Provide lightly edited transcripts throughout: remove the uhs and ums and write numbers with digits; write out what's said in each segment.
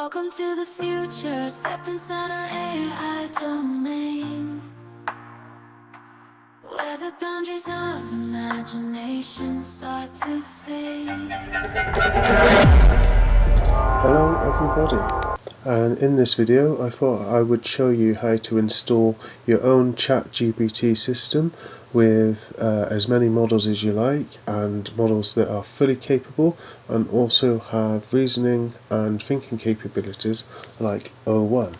Welcome to the future, step inside our AI domain, where the boundaries of imagination start to fade. Hello everybody, and in this video I thought I would show you how to install your own ChatGPT system with as many models as you like, and models that are fully capable and also have reasoning and thinking capabilities like O1.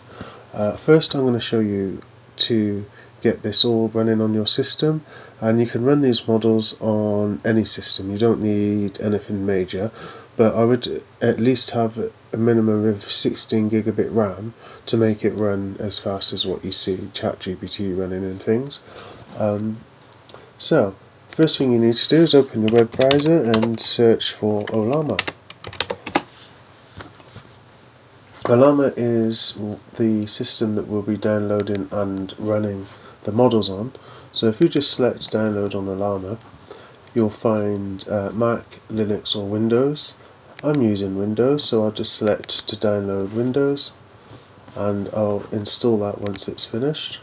First I'm going to show you to get this all running on your system, and you can run these models on any system. You don't need anything major, but I would at least have a minimum of 16 gigabit RAM to make it run as fast as what you see ChatGPT running and things. So first thing you need to do is open your web browser and search for Ollama. Ollama is the system that we'll be downloading and running the models on. So if you just select download on Ollama, you'll find Mac, Linux or Windows. I'm using Windows, so I'll just select to download Windows and I'll install that once it's finished.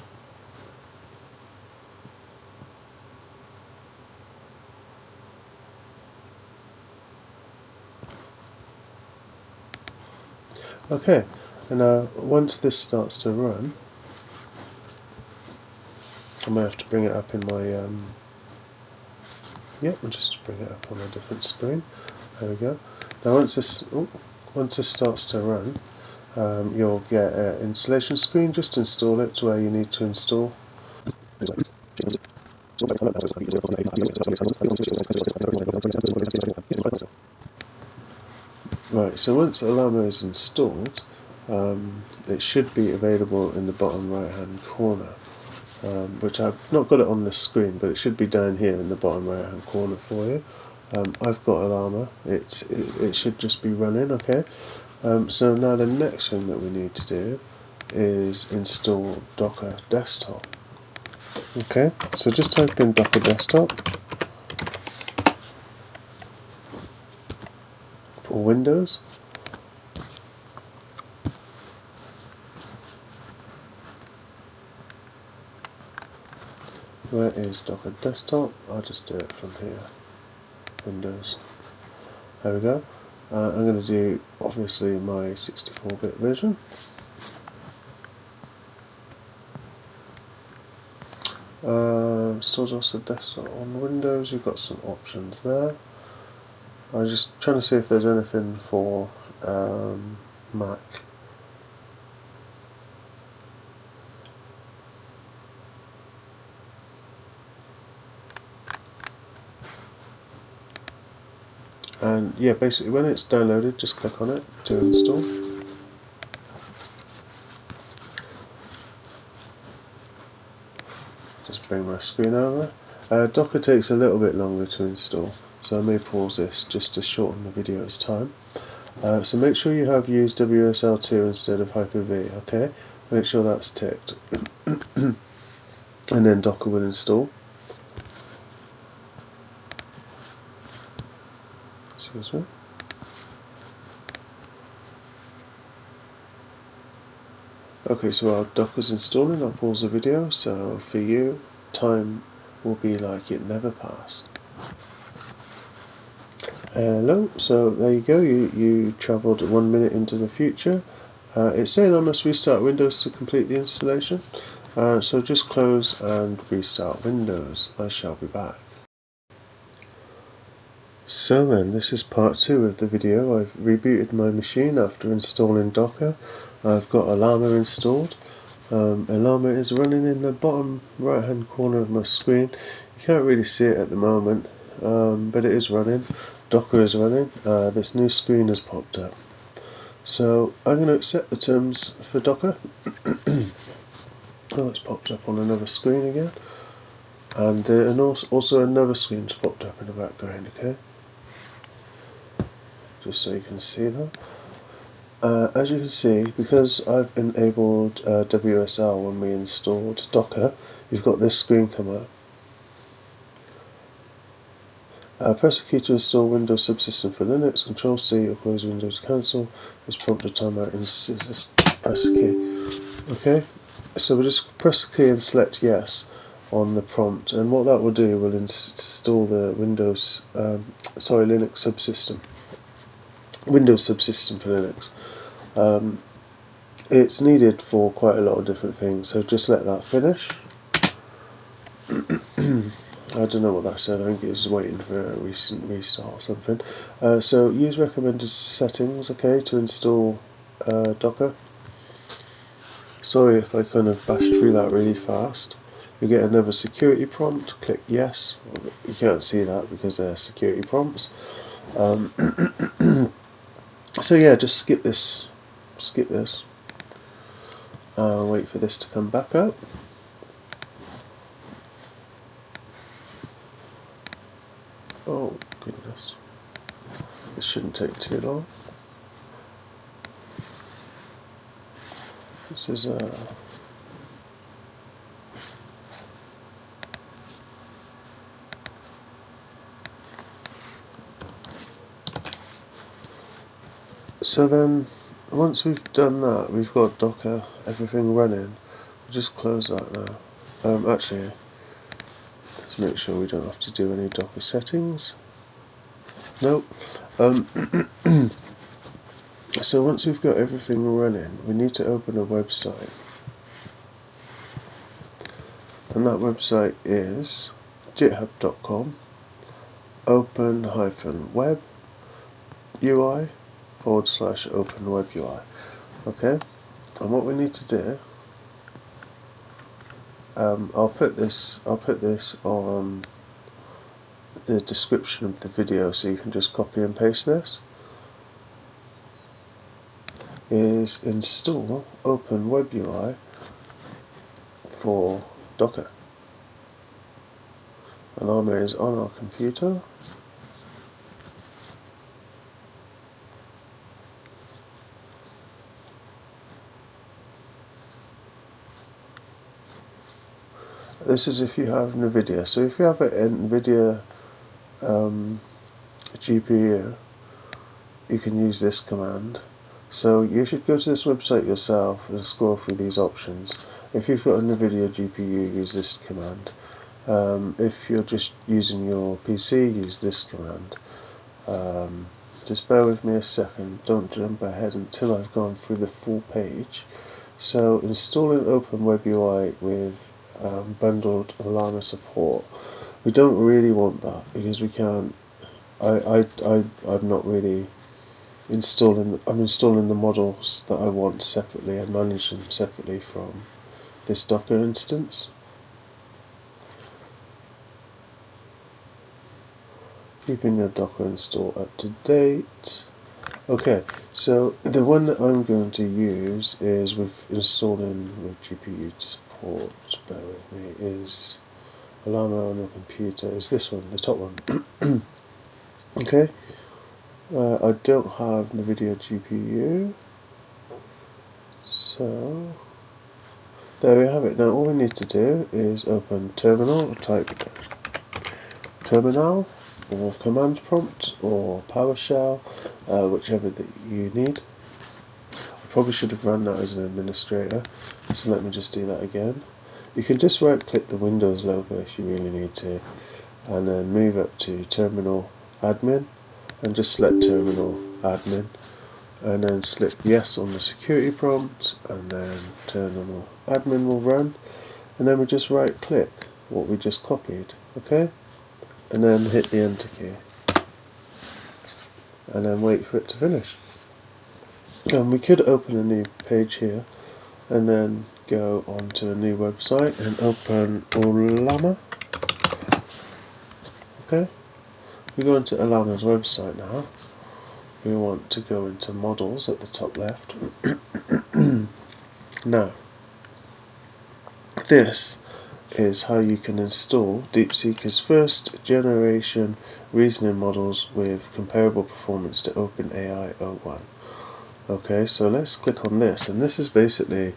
Okay, and now once this starts to run, I might have to bring it up in my I'll just bring it up on a different screen. There we go. Now once this starts to run, you'll get an installation screen. Just install it to where you need to install. Right, so once Ollama is installed, it should be available in the bottom right hand corner, which I've not got it on this screen, but it should be down here in the bottom right hand corner for you. I've got Ollama. It should just be running, okay? So now the next thing that we need to do is install Docker Desktop. Okay, so just type in Docker Desktop for Windows. Where is Docker Desktop? I'll just do it from here. Windows. There we go. I'm going to do obviously my 64-bit version. Install Docker Desktop on Windows. You've got some options there. I'm just trying to see if there's anything for Mac. And yeah, basically when it's downloaded, just click on it to install. Just bring my screen over. Docker takes a little bit longer to install, so I may pause this just to shorten the video's time. So make sure you have used WSL2 instead of Hyper-V, okay? Make sure that's ticked. And then Docker will install. Excuse me. Okay, so while Docker's installing, I'll pause the video, so for you, time will be like it never passed. Hello, so there you go, you travelled 1 minute into the future. It's saying I must restart Windows to complete the installation, so just close and restart Windows. I shall be back. So then, this is part 2 of the video. I've rebooted my machine after installing Docker. I've got Ollama installed. Ollama is running in the bottom right hand corner of my screen. You can't really see it at the moment, but it is running. Docker is running. This new screen has popped up. So I'm going to accept the terms for Docker. Oh, it's popped up on another screen again. And also another screen's popped up in the background, okay? Just so you can see that. As you can see, because I've enabled WSL when we installed Docker, you've got this screen come up. Press the key to install Windows subsystem for Linux. Control C or close Windows to cancel. This prompt to timeout and press the key. Okay, so we'll just press the key and select yes on the prompt, and what that will do will install the Linux subsystem. Windows subsystem for Linux. It's needed for quite a lot of different things, so just let that finish. I don't know what that said. I think it was waiting for a recent restart or something. So use recommended settings, okay, to install Docker. Sorry if I kind of bashed through that really fast. You get another security prompt. Click yes. You can't see that because they're security prompts. So yeah, just skip this. Skip this. Wait for this to come back up. Oh goodness, it shouldn't take too long. This is so then once we've done that, we've got Docker, everything running. We'll just close that now. Actually, let's make sure we don't have to do any Docker settings. Nope. So once we've got everything running, we need to open a website, and that website is github.com open-web UI /open web UI. Okay, and what we need to do, I'll put this on the description of the video so you can just copy and paste this, is install Open Web UI for Docker. Ollama is on our computer. This is if you have NVIDIA. So if you have an NVIDIA GPU, you can use this command. So you should go to this website yourself and scroll through these options. If you've got a NVIDIA GPU, use this command. If you're just using your PC, use this command. Just bear with me a second, don't jump ahead until I've gone through the full page. So installing Open Web UI with bundled Ollama support. We don't really want that because we can't. I'm not really installing. I'm installing the models that I want separately and manage them separately from this Docker instance. Keeping your Docker install up to date. Okay, so the one that I'm going to use is with installing with GPU support. Bear with me. Is Ollama on your computer? Is this one, the top one? Okay. I don't have NVIDIA GPU, so there we have it. Now all we need to do is open terminal, or type terminal, or command prompt, or PowerShell, whichever that you need. I probably should have run that as an administrator, so let me just do that again. You can just right click the Windows logo if you really need to, and then move up to terminal admin, and just select terminal admin, and then select yes on the security prompt, and then terminal admin will run, and then we just right click what we just copied, okay, and then hit the enter key, and then wait for it to finish. And we could open a new page here and then go onto a new website and open Ollama. Okay, we go into Ollama's website now. We want to go into models at the top left. Now, this is how you can install DeepSeek's first generation reasoning models with comparable performance to OpenAI 01. Okay, so let's click on this, and this is basically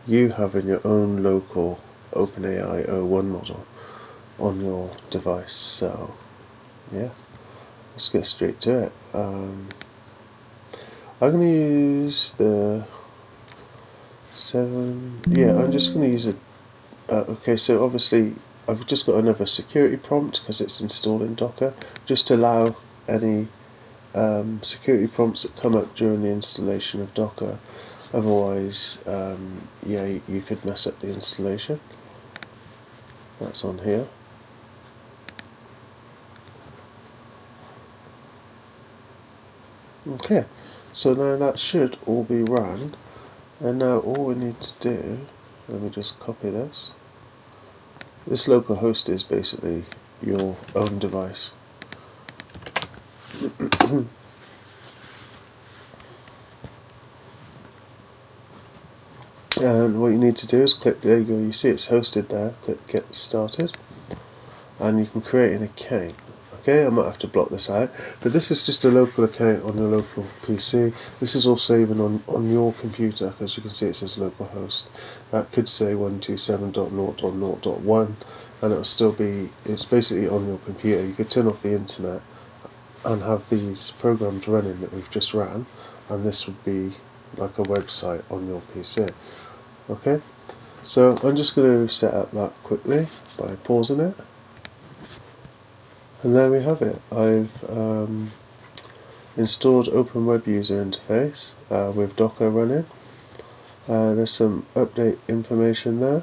you having your own local OpenAI 01 model on your device. So, yeah. let's get straight to it. I'm going to use the 7. Yeah, I'm just going to use it. Okay, so obviously I've just got another security prompt because it's installed in Docker, just to allow any security prompts that come up during the installation of Docker. Otherwise, yeah, you could mess up the installation. That's on here. Okay, so now that should all be run, and now all we need to do, let me just copy this. This local host is basically your own device. And what you need to do is click, there you go, you see it's hosted there, click get started, and you can create an account. Okay, I might have to block this out, but this is just a local account on your local PC. This is all saving on your computer, because you can see it says localhost. That could say 127.0.0.1, and it'll still be, it's basically on your computer. You could turn off the internet and have these programs running that we've just ran, and this would be like a website on your PC. Okay, so I'm just going to set up that quickly by pausing it. And there we have it. I've installed Open Web User Interface with Docker running. There's some update information there.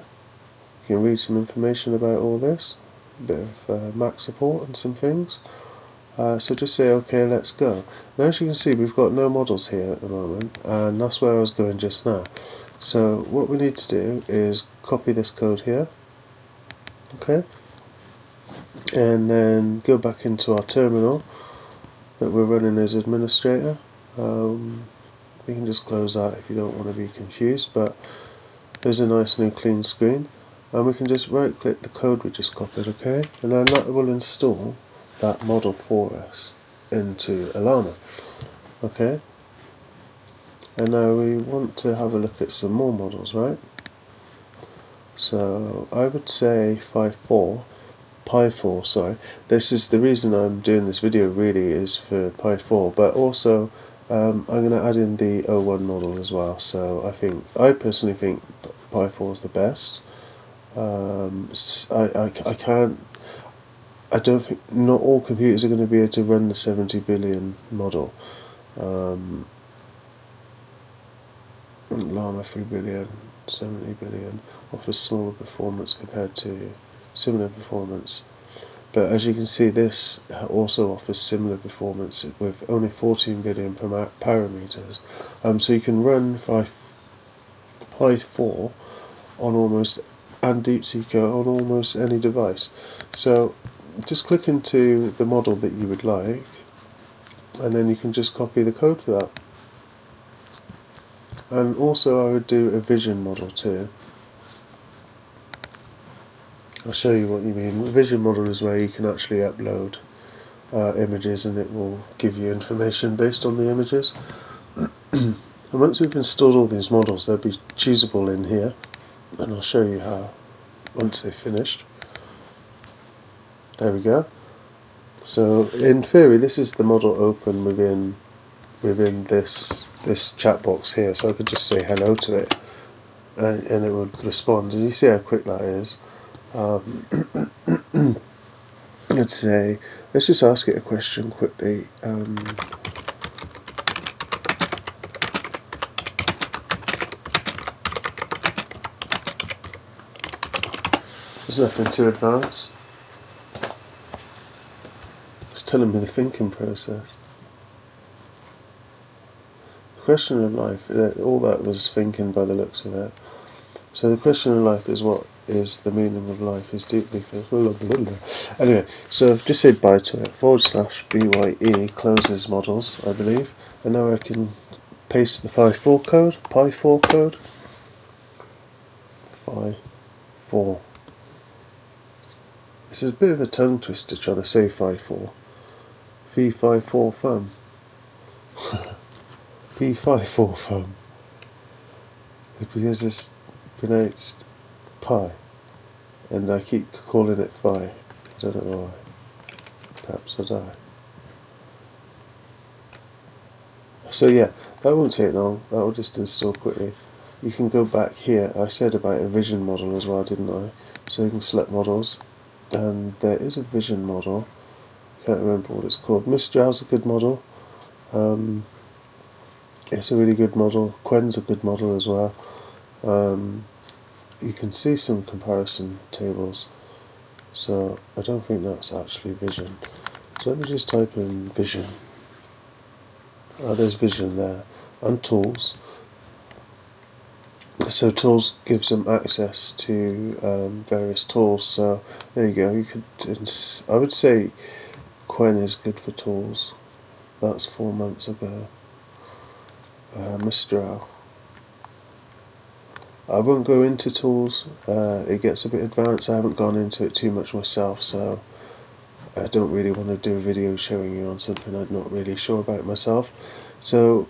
You can read some information about all this. A bit of Mac support and some things. So just say OK, let's go. Now as you can see, we've got no models here at the moment, and that's where I was going just now. So what we need to do is copy this code here. Okay. And then go back into our terminal that we're running as administrator. We can just close that if you don't want to be confused, but there's a nice new clean screen, and we can just right click the code we just copied, okay, and then that will install that model for us into Ollama. Okay, and now we want to have a look at some more models, right? So I would say 5.4 Pi 4, sorry. This is the reason I'm doing this video, really, is for Pi 4, but also I'm going to add in the O1 model as well. So I personally think Pi 4 is the best. I don't think, not all computers are going to be able to run the 70 billion model. Llama 3 billion, 70 billion offers smaller performance compared to similar performance. But as you can see, this also offers similar performance with only 14 billion parameters. So you can run Pi 4 on almost, and DeepSeek on almost any device. So just click into the model that you would like, and then you can just copy the code for that. And also I would do a vision model too. I'll show you what you mean. A vision model is where you can actually upload images, and it will give you information based on the images. And once we've installed all these models, they'll be choosable in here, and I'll show you how once they've finished. There we go. So in theory, this is the model open within this chat box here. So I could just say hello to it, and it would respond. And you see how quick that is. Let's say, let's just ask it a question quickly. There's nothing too advanced. It's telling me the thinking process. The question of life, all that was thinking by the looks of it. So the question of life is, what is the meaning of life is deeply philosophical. Anyway, so just say bye to it. /BYE closes models, I believe. And now I can paste the Pi 4 code. Pi 4 code. Pi 4. This is a bit of a tongue twister trying to say Pi 4. P54 fun. P54 fun. Because it's pronounced pi, and I keep calling it phi. I don't know why. Perhaps I die. So yeah, that won't take long, that will just install quickly. You can go back here, I said about a vision model as well, didn't I? So you can select models, and there is a vision model, can't remember what it's called. Mistral's a good model, it's a really good model. Quen's a good model as well. You can see some comparison tables, so I don't think that's actually vision. So let me just type in vision. There's vision there, and tools. So tools gives them access to various tools. So there you go. You could, I would say, Quen is good for tools. That's 4 months ago. Mistral. I won't go into tools. It gets a bit advanced. I haven't gone into it too much myself, so I don't really want to do a video showing you on something I'm not really sure about myself. So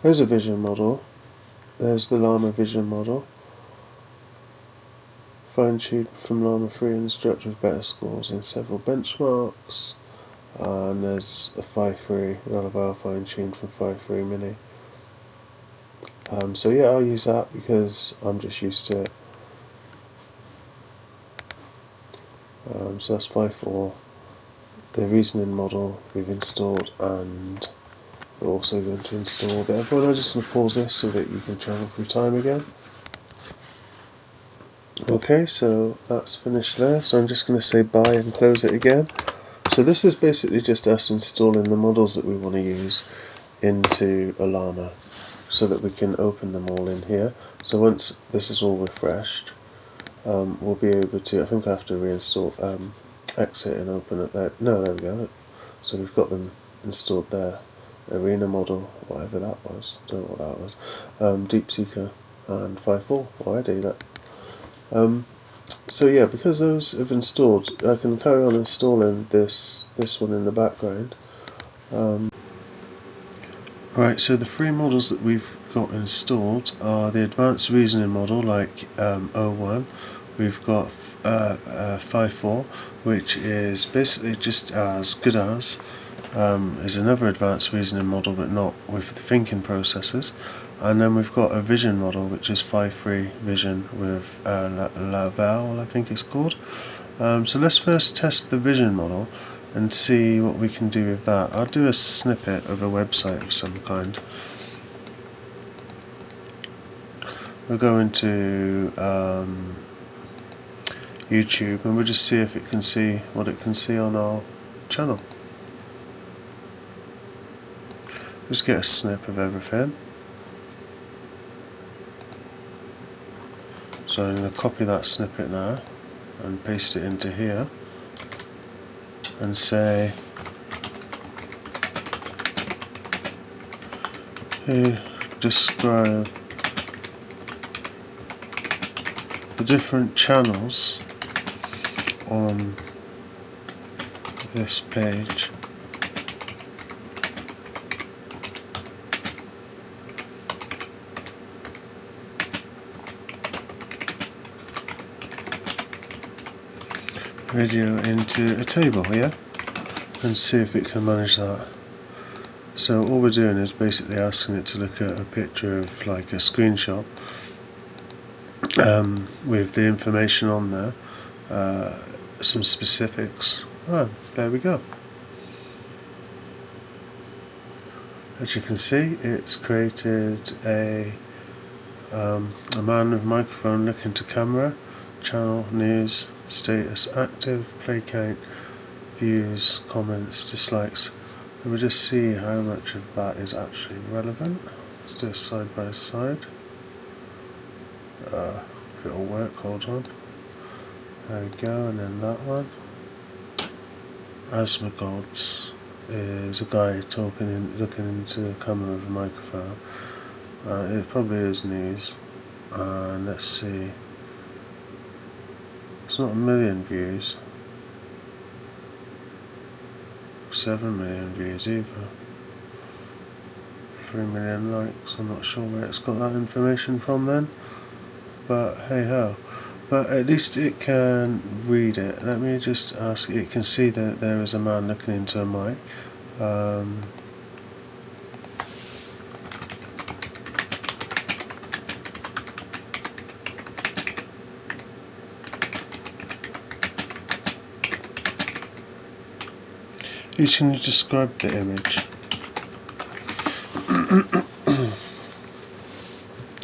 there's a vision model. There's the Llama vision model. Fine-tuned from Llama 3 instructor with better scores in several benchmarks. And there's a 5.3 Laravel fine-tuned from 5.3 Mini. So yeah, I'll use that because I'm just used to it. So that's 5.4. The reasoning model we've installed, and we're also going to install the other one. I'm just going to pause this so that you can travel through time again. Okay, so that's finished there, so I'm just going to say bye and close it again. So this is basically just us installing the models that we want to use into Ollama so that we can open them all in here. So once this is all refreshed, we'll be able to, I think I have to reinstall, exit and open it there. No, there we go. So we've got them installed there. Arena model, whatever that was, don't know what that was. DeepSeek and 5.4, why I do that. So yeah, because those have installed, I can carry on installing this one in the background. Right, so the three models that we've got installed are the advanced reasoning model, like O1. We've got 5.4, which is basically just as good as is another advanced reasoning model, but not with the thinking processes. And then we've got a vision model, which is 5.3 vision with Laravel, I think it's called. So let's first test the vision model and see what we can do with that. I'll do a snippet of a website of some kind. We'll go into YouTube and we'll just see if it can see what it can see on our channel. Just get a snip of everything. So I'm going to copy that snippet now and paste it into here and say, hey, describe the different channels on this page. Video into a table, yeah, and see if it can manage that. So all we're doing is basically asking it to look at a picture of like a screenshot with the information on there, some specifics. Oh, there we go. As you can see, it's created a man with a microphone looking to camera, channel, news, status, active, play count, views, comments, dislikes. And we'll just see how much of that is actually relevant. Let's do it side by side. If it'll work, hold on. There we go, and then that one. Asmongods is a guy talking and looking into the camera with a microphone. It probably is news. And let's see. It's not 1 million views. 7 million views either. 3 million likes. I'm not sure where it's got that information from then. But hey ho. But at least it can read it. Let me just ask. It can see that there is a man looking into a mic. Please can you describe the image?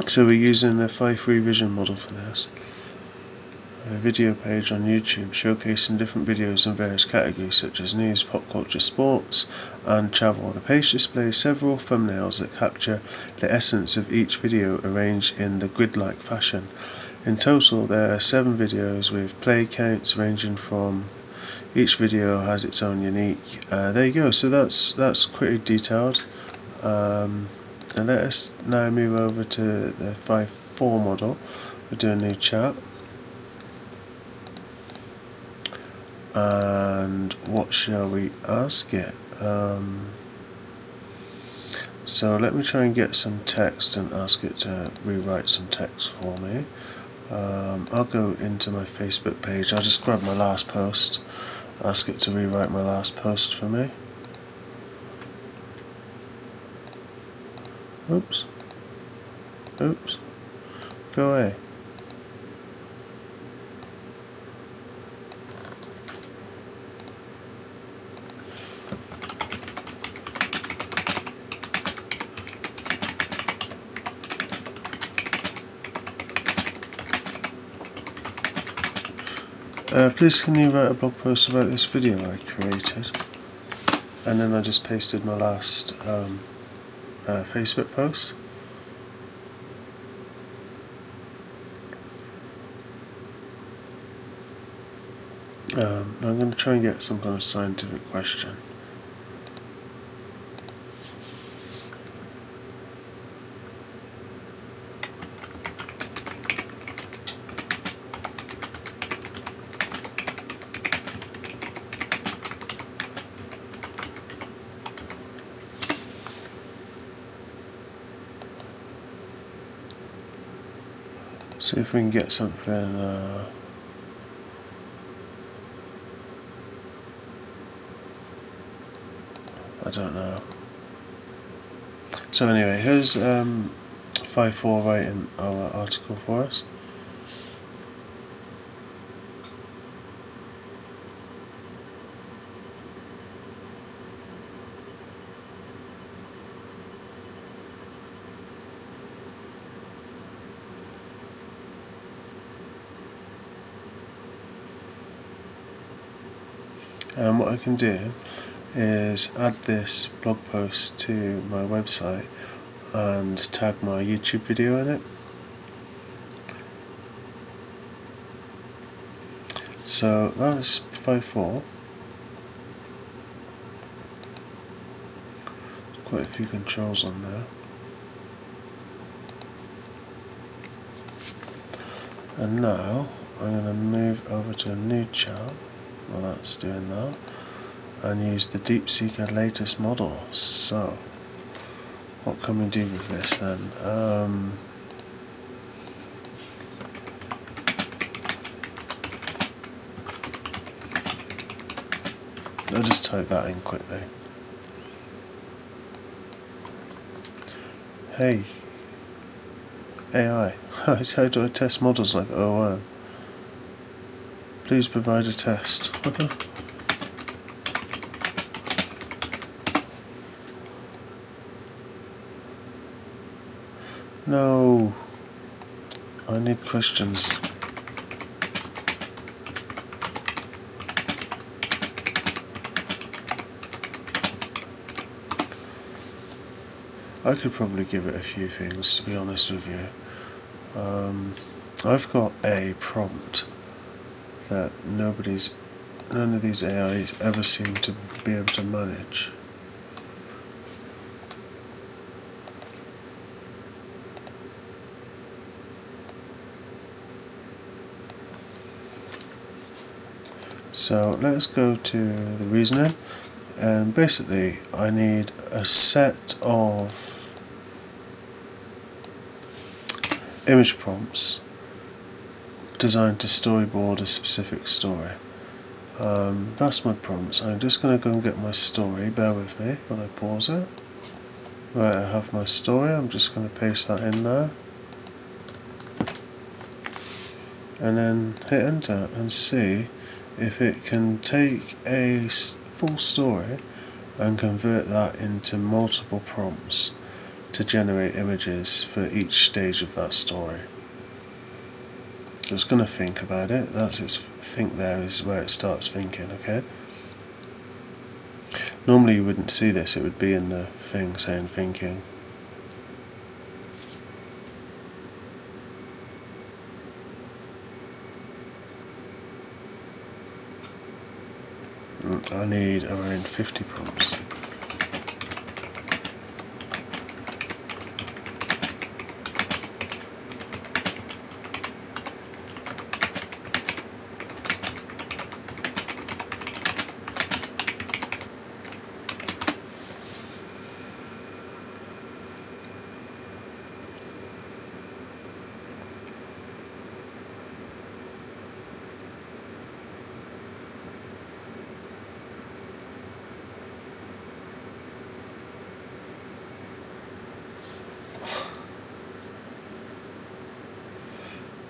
So we're using the 5.3 vision model for this. A video page on YouTube showcasing different videos in various categories such as news, pop culture, sports and travel. The page displays several thumbnails that capture the essence of each video arranged in the grid-like fashion. In total there are 7 videos with play counts ranging from each video has its own unique. There you go, so that's pretty detailed. And let us now move over to the 5.4 model. We'll do a new chat. And what shall we ask it? So let me try and get some text and ask it to rewrite some text for me. I'll go into my Facebook page. I'll just grab my last post, ask it to rewrite my last post for me. Oops. Oops. Go away. Please can you write a blog post about this video I created? And then I just pasted my last Facebook post. I'm going to try and get some kind of scientific question. See if we can get something. I don't know. So anyway, here's 5.4 writing our article for us. And what I can do is add this blog post to my website and tag my YouTube video in it. So that's 5.4. Quite a few controls on there. And now I'm going to move over to a new chart while that's doing that and use the DeepSeek latest model. So what can we do with this then? I'll just type that in quickly. Hey AI, how do I test models like OO? Please provide a test. No, I need questions. I could probably give it a few things, to be honest with you. I've got a prompt that none of these AIs ever seem to be able to manage. So let's go to the reasoning, and basically I need a set of image prompts designed to storyboard a specific story. That's my prompts. I'm just going to go and get my story, bear with me when I pause it. Right, I have my story, I'm just going to paste that in now. And then hit enter and see if it can take a full story and convert that into multiple prompts to generate images for each stage of that story. So it's going to think about it. That's its think there is where it starts thinking, okay? Normally you wouldn't see this, it would be in the thing saying thinking. I need around 50 prompts.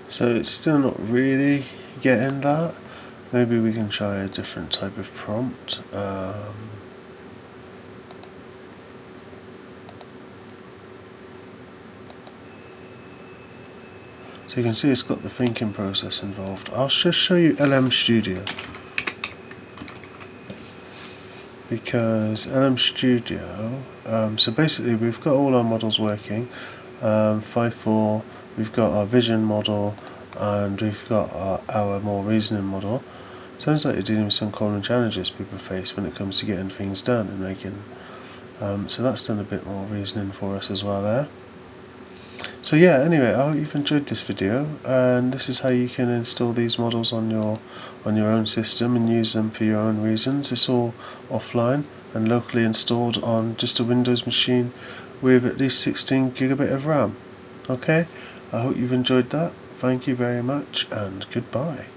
So it's still not really getting that. Maybe we can try a different type of prompt. So you can see it's got the thinking process involved. I'll just show you LM Studio. Because LM Studio, so basically we've got all our models working. 5.4, we've got our vision model, and we've got our more reasoning model. Sounds like you're dealing with some common challenges people face when it comes to getting things done and making. So that's done a bit more reasoning for us as well there. So yeah, anyway, I hope you've enjoyed this video, and this is how you can install these models on your own system and use them for your own reasons. It's all offline and locally installed on just a Windows machine with at least 16 gigabit of RAM. Okay, I hope you've enjoyed that. Thank you very much, and goodbye.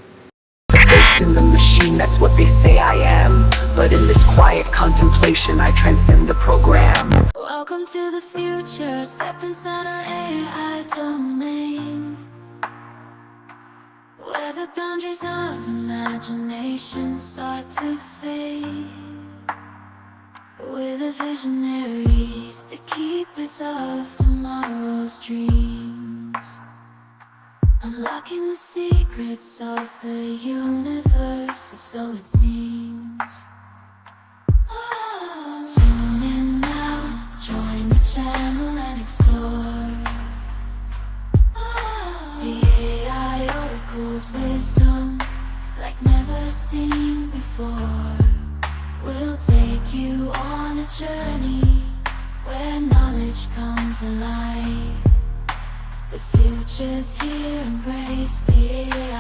First in the machine, that's what they say I am. But in this quiet contemplation, I transcend the program. Welcome to the future, step inside our AI domain, where the boundaries of imagination start to fade. We're the visionaries, the keepers of tomorrow's dreams, unlocking the secrets of the universe, or so it seems. Tune in now, join the channel and explore the AI oracle's wisdom like never seen before. We'll take you on a journey where knowledge comes alive. The future's here, embrace the AI.